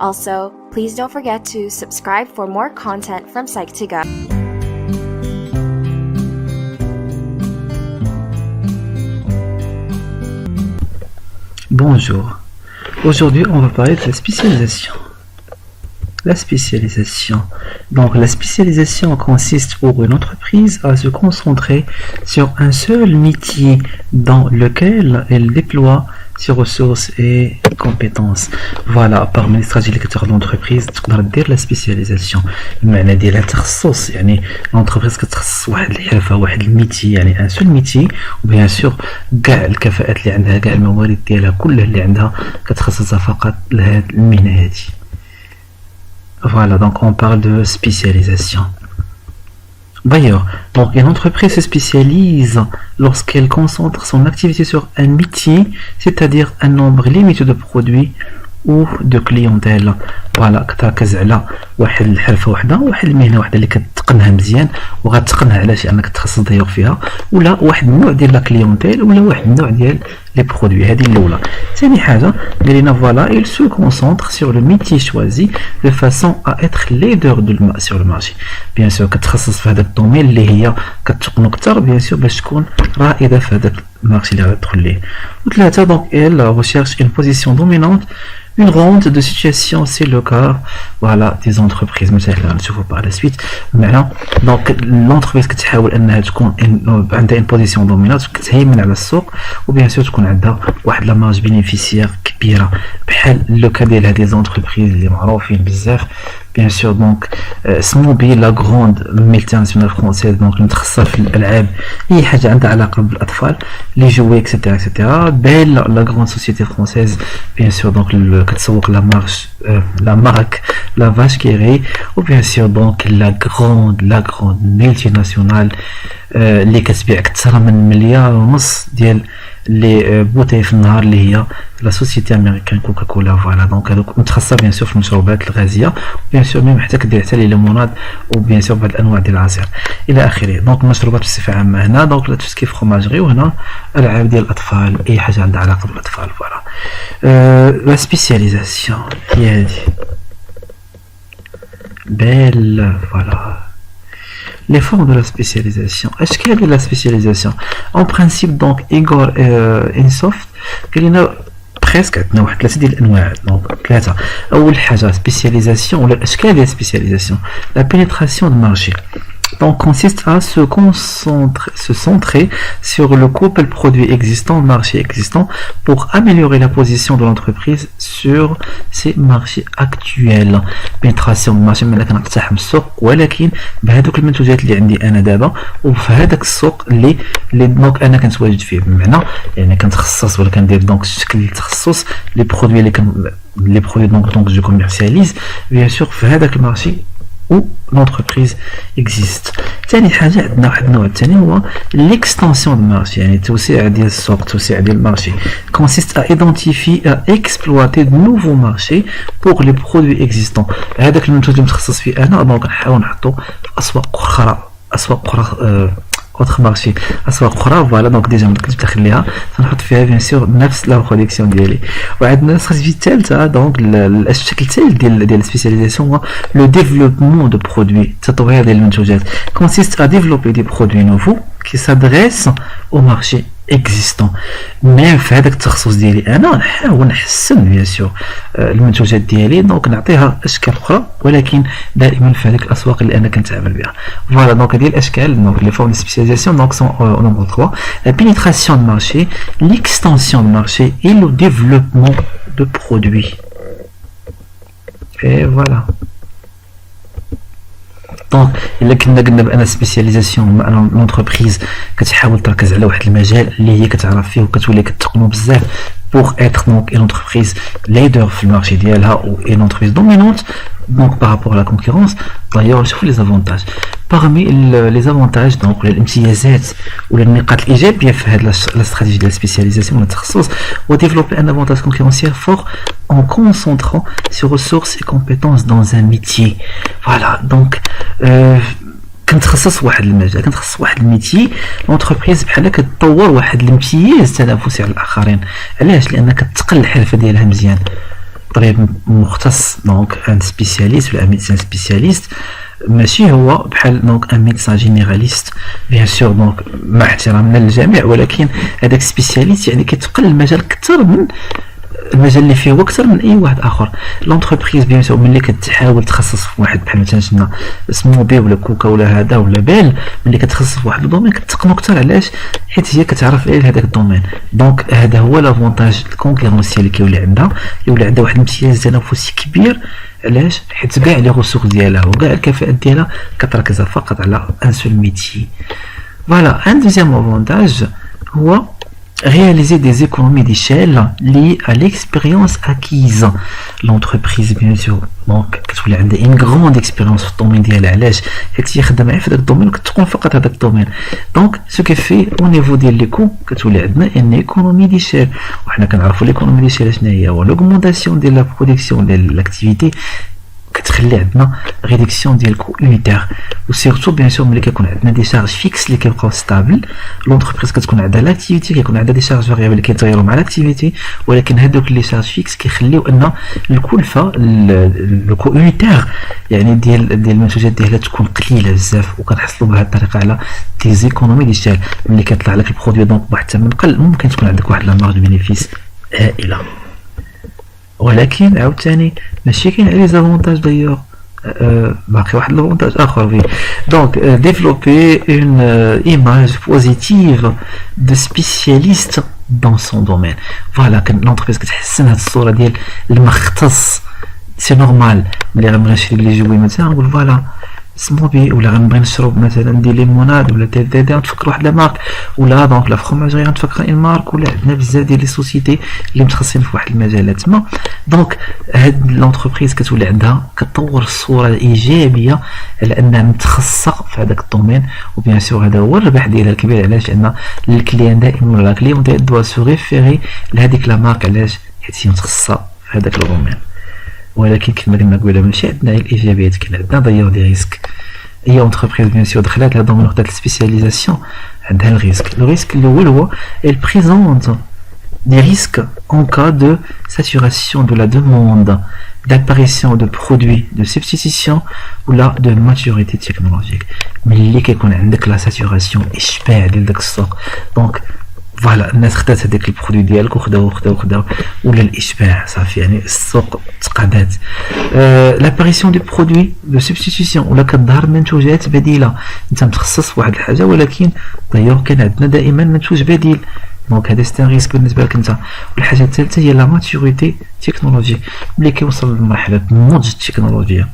Also, please don't forget to subscribe for more content from Psych2Go. Bonjour, aujourd'hui on va parler de la spécialisation. La spécialisation. Donc la spécialisation consiste pour une entreprise à se concentrer sur un seul métier dans lequel elle déploie ses ressources et compétences. Voilà, parmi les stratégies de l'entreprise, تقدر دير la spécialisation. المعنى ديالها تخصص، يعني l'entreprise كتخصص واحد الحرفة، واحد الميتي، يعني un seul métier، وبيان سور كاع الكفاءات اللي عندها، كاع الموارد ديالها كلها اللي عندها كتخصصها فقط لهاد المهنة هادي. Voilà, donc on parle de spécialisation. D'ailleurs, donc une entreprise se spécialise lorsqu'elle concentre son activité sur un métier, c'est-à-dire un nombre limité de produits ou de clientèle. فوالا كتركز على واحد الحرفه وحده، واحد المهنه وحده اللي كتقنها مزيان وغتقنها علاش انك تخصص داير فيها، ولا واحد النوع ديال لا كليونتيل، ولا واحد النوع ديال لي برودوي. هذه الاولى. ثاني حاجه قالينا فوالا il se concentre sur le métier choisi de façon à être leader sur le marché. بيان سور كتخصص في هذاك الدومين اللي هي كتقنو اكثر، بيان سور باش تكون رائده في هذاك المارشي اللي غتدخل ليه. وثلاثه donc elle recherche une position dominante. Une ronde de situation, c'est le cas, voilà, des entreprises. Mais ça, je vous par la suite. Maintenant, donc l'entreprise qui تحاول انها تكون عندها une position dominante، كتهيمن على السوق، وبيان سور تكون عندها واحد لا مارج بينيفيسيير كبيره، بحال لو كا ديال هاد لي زونتربريز اللي معروفين بزاف. بيان سور دونك سموبي لا غروند ملتيناسيونال فرونسيز، دونك متخصصه في الالعاب، اي حاجه عندها علاقه بالاطفال، لي جوي اكسيتيرا اكسيتيرا. بيل لا غروند سوسيتي فرونسيز، بيان سور دونك كتسوق لا مارك لا فاش كيري. وبيان سور دونك لا غروند ملتي ناسيونال اللي كتبيع اكثر من 1.5 مليار ديال لي بوتي في النهار، اللي هي لا سوسيتي امريكان كوكا كولا. فوالا دونك هذوك متخصصه بيان سور في المشروبات الغازيه، بيان سور ميم حتى كدير حتى لي ليموناد، وبيان سور بعض الانواع ديال العصير الى اخره. دونك المشروبات بصفه عامه هنا، دونك لا تسكي فروماجري، وهنا العاب ديال الاطفال، اي حاجه عندها علاقه بالاطفال. فوالا لا سبيسياليزاسيون هي هذه بيل. فوالا les formes de la spécialisation. أشكال de la spécialisation. En principe donc Igor Insoft قال لنا presque عندنا واحد 3 ديال الأنواع. دونك 3. أول حاجة spécialisation ولا الأشكال ديال spécialisation. La pénétration de marché. Donc consiste à se centrer sur le couple produit existant, marché existant, pour améliorer la position de l'entreprise sur ces marchés actuels. Pénétration de marché، ملي كنقتحم السوق ولكن بهذوك المنتوجات اللي عندي انا دابا، وفي هذاك السوق اللي دونك انا كنتواجد فيه. بمعنى يعني كنتخصص ولا كندير دونك الشكل التخصص لي برودوي لي برودوي دونك جو كوميرسياليز بيان سور في هذاك المارشي où l'entreprise existe. ثاني حاجة عندنا واحد النوع الثاني هو l'extension de marché، يعني توسيع ديال السوق، توسيع ديال المارشي. consiste à identifier à exploiter de nouveaux marchés pour les produits existants. هذاك المنتوج اللي متخصص فيه انا دونك نحاول نحطو في اسواق اخرى اوتر مارشي، اسواق اخرى. فوالا دونك ديجا ملي كنت نخليها تنحط فيها بيان سور نفس لا برودكسيون ديالي. وعندنا الاستراتيجيه الثالثه دونك الشكل الثالث ديال السبيسياليزاسيون هو لو ديفلوبمون دو برودوي، تطوير ديال المنتوجات. consiste à développer des produits nouveaux qui s'adressent au marché existant. مي في هذاك التخصص ديالي انا نحاول نحسن بيان سور المنتوجات ديالي، دونك نعطيها اشكال اخرى ولكن دائما في هذيك الاسواق اللي انا كنتعامل بها. فوالا دونك هذه الاشكال، دونك لي فورم دو سبيسياليزاسيون دونك سون au nombre 3. La pénétration de marché, l'extension de marché et le développement de produits. Et voilà. دونك الا كنا قلنا بان سبيسياليزاسيون مع لونتربريز كتحاول تركز على واحد المجال اللي هي كتعرف فيه وكتولي كتقنو بزاف pour être donc une entreprise leader في المارشي ديالها ou une entreprise dominante donc par rapport à la concurrence. D'ailleurs نشوفوا les avantages. Parmi les avantages donc الامتيازات ولا النقاط الايجابيه في هذه الاستراتيجيه ديال السبيسياليزاسيون ولا التخصص هو développer un avantage concurrentiel fort en concentrant sur ressources et compétences dans un métier. Voilà donc كنتخصص واحد المجال، كنتخصص واحد الميتي، لونتربريز بحال كتطور واحد الامتياز تنافسي على الاخرين. علاش؟ لان كتقل الحرفه ديالها مزيان. طبيب مختص دونك ان سبيسياليست ولا ميديسان سبيسياليست ماشي هو بحال دونك ان ميديسان جينيراليست بيان سور دونك مع احترامنا للجميع ولكن هذاك سبيسياليست يعني كيتقل المجال اكثر من المجال اللي فيه هو اكثر من اي واحد اخر. لونتربريز بيان سور ملي كتحاول تخصص في واحد بحال مثلا شنا سموبي ولا كوكا ولا هذا ولا بال ملي كتخصص في واحد الدومين كتقنو اكثر علاش حيت هي كتعرف على هذاك الدومين دونك هذا هو لافونتاج الكونكورونسيال اللي كيولي عندها واحد الامتياز تنافسي كبير علاش حيت كاع لي ريسورس ديالها وكاع الكفاءات ديالها كتركز فقط على ان سول ميتي. فوالا ان دوزيام افونتاج هو réaliser des économies d'échelle liées à l'expérience acquise. L'entreprise bien sûr donc كتولي عندها une grande expérience في الدومين ديالها علاش حيت هي خدامه في داك الدومين وكتقون فقط هذاك الدومين دونك سو كي في او نيفو ديال لي كو كتولي عندنا ان ايكونومي ديشيل وحنا كنعرفوا ليكونومي ديشيل شنو هي هو l'augmentation ديال لا برودكسيون ديال لاكتيفيتي كتخلي عندنا ريدكسيون ديال الكو يونيتير وسيرتو بيان سور ملي كيكون عندنا دي شارج فيكس اللي كيبقاو ستابل لونتربريز كتكون عندها لاكتيفيتي كيكون عندها دي شارج فاريابل اللي كيتغيروا مع لاكتيفيتي ولكن هذوك لي شارج فيكس كيخليو ان الكلفه الكو يونيتير يعني ديال المنتوجات ديالها تكون قليله بزاف وكنحصلوا بهذه الطريقه على دي زيكونومي ديال ملي كيطلع لك البرودوي دونك بواحد الثمن قل ممكن تكون عندك واحد لا مارج بينيفيس هائله ولكن عاوتاني ماشي كاين لي زافونتاج دايوغ باقي واحد لافونتاج اخر فيه دونك ديفلوبي اون ايماج بوزيتيف دو سبيسياليست دون سون دومين فوالا كان لونتربريز كتحسن هاد الصوره ديال المختص سي نورمال ملي غنبغي نشري لي جوي مثلا نقول فوالا سموبي ولا غنبغي نشرب مثلا دي ليموناد ولا دي نتفكر واحد لا مارك ولا دونك لا فروماجري غنتفكر ان مارك ولا عندنا بزاف ديال لي سوسيتي اللي متخصصين في واحد المجالات تما دونك هاد لونتربريز كتولي عندها كتطور الصوره الايجابيه على انها متخصصه في هذاك الدومين وبيان سور هذا هو الربح ديالها الكبير علاش ان الكليان دائما ولا الكليون دوا سو ريفيري لهذيك لا مارك علاش حيت هي متخصصه في هذاك الدومين ولكن كما قلنا قبيله ماشي عندنا الايجابيات كاين عندنا دايوغ دي ريسك اي اونتربريز بيان سور دخلت لهاد الدومين وخدات السبيسياليزاسيون عندها الريسك الاول هو elle présente des risques en cas de saturation de la demande d'apparition de produits de substitution ou là de maturité technologique ملي كيكون عندك لا ساتوراسيون اشباع ديال داك السوق دونك فوالا الناس خدات هذاك البرودوي ديالك وخداو ولا الاشباع صافي يعني السوق تقادات لاباريسيون دي برودوي دو سبستيتيسيون ولا كتظهر منتوجات بديله انت متخصص في واحد الحاجه ولكن دايوغ كان عندنا دائما منتوج بديل دونك هذا ستان ريسك بالنسبه لك انت. والحاجه الثالثه هي لا ماتوريتي تكنولوجي ملي كيوصل لمرحله النضج التكنولوجيا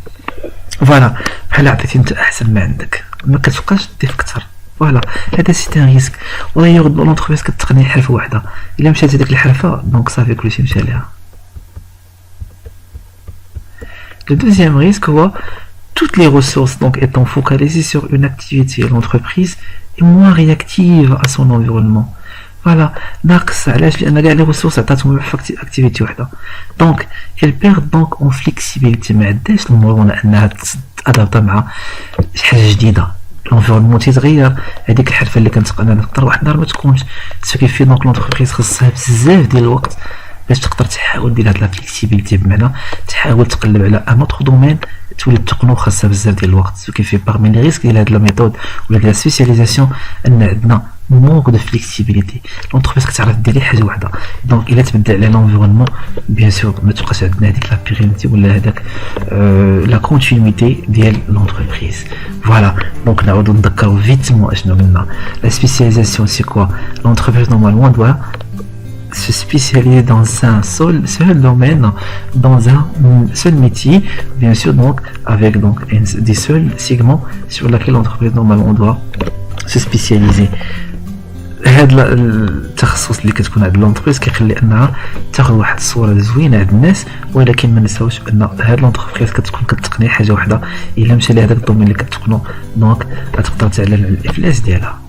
فوالا بحال عطيتي انت احسن ما عندك ما كتبقاش تضيف اكثر فوالا هذا سي ان ريسك ودايوغ لونتربريز كتقني حرفه واحده الا مشات هذيك الحرفه دونك صافي كلشي مشى ليها. Le deuxième risque هو toutes les ressources donc étant focalisées sur une activité l'entreprise est moins réactive à son environnement فوالا ناقص علاش لان كاع لي ريسورس عطاتهم في اكتيفيتي وحده دونك elle perd donc en flexibilité ما عندهاش المرونه انها تادابتا مع شي حاجه جديده الانفيرونمون تيتغير هذيك الحرفه اللي كنتقنها نقدر واحد النهار ما تكونش سو كيفي دونك لونتربريز خصها بزاف ديال الوقت باش تقدر تحاول دير هاد لا فليكسيبيليتي بمعنى تحاول تقلب على ان اوتر دومين تولي تقنو خاصها بزاف ديال الوقت سو كيفي باغمي لي ريسك ديال هاد لا ميثود ولا ديال لا سبيسياليزاسيون ان عندنا مونك دو فليكسيبيليتي لونتربريز كتعرف ديري حاجه وحده دونك الا تبدل على لونفيرونمون بيان سور ما تبقاش عندنا هذيك لا بيرينيتي ولا هذاك لا كونتينيتي ديال لونتربريز فوالا دونك نعاودو نذكرو فيتمون اشنو قلنا لا سبيسياليزاسيون سي كوا لونتربريز نورمالمون دوا se spécialiser dans un seul domaine, dans un seul métier, bien sûr donc avec donc des seuls segments sur lesquels l'entreprise normalement doit se spécialiser. هاد التخصص اللي كتكون عند لونتربريز كيخلي انها تاخذ واحد الصوره زوينه عند الناس ولكن ما نساوش بان هاد لونتربريز كتكون كتقني حاجه واحده الا مشى لهذاك الدومين اللي كتقنو دونك غتقدر تعلن على الافلاس ديالها.